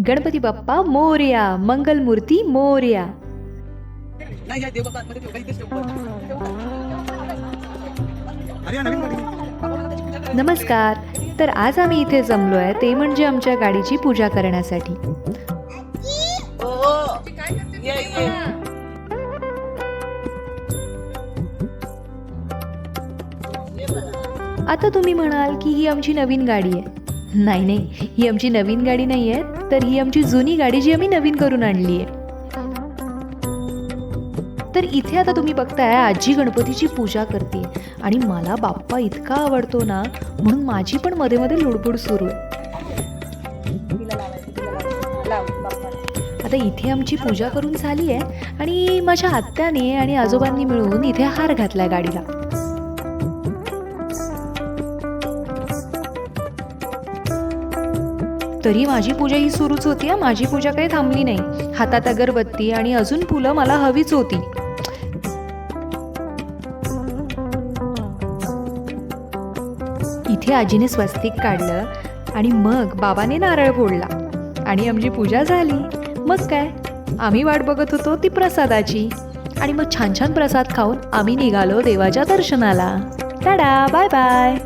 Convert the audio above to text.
गणपती बाप्पा मोरया, मंगलमूर्ती मोरया. नमस्कार. तर आज आम्ही इथे जमलोय ते म्हणजे आमच्या गाडीची पूजा करण्यासाठी. आता तुम्ही म्हणाल की ही आमची नवीन गाडी आहे. नाही नाही, ही आमची नवीन गाडी नाही आहे, तर ही आमची जुनी गाडी जी आम्ही नवीन करून आणली आहे. तर इथे आता तुम्ही बघताय आजी गणपतीची पूजा करते आणि मला बाप्पा इतका आवडतो ना, म्हणून माझी पण मध्ये मध्ये लुडबुड सुरू आहे. आता इथे आमची पूजा करून झाली आहे आणि माझ्या आत्याने आणि आजोबांनी मिळून इथे हार घातलाय गाडीला. तरी माझी पूजा ही सुरूच होती. माझी पूजा काही थांबली नाही. हातात अगरबत्ती आणि अजून फुलं मला हवीच होती. इथे आजीने स्वस्तिक काढलं आणि मग बाबाने नारळ फोडला आणि आमची पूजा झाली. मग काय, आम्ही वाट बघत होतो ती प्रसादाची. आणि मग छान छान प्रसाद खाऊन आम्ही निघालो देवाच्या दर्शनाला. Tata, bye bye.